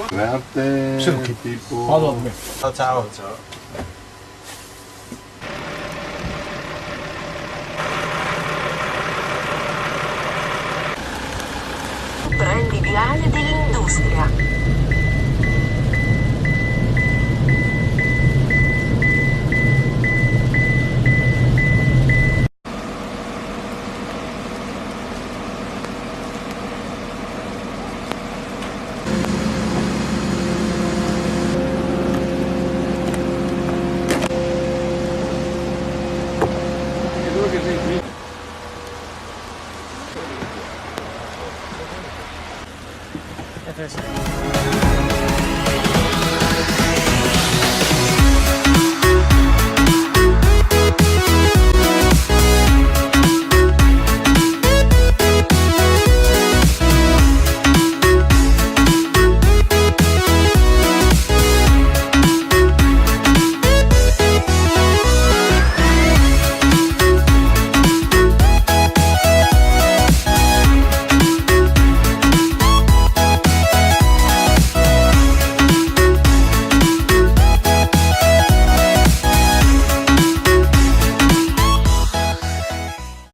Grazie. Sì, Tipo... vado a me. Ciao ciao. Ciao. Prendi viale dell'Industria. Credo che sei qui. Adesso.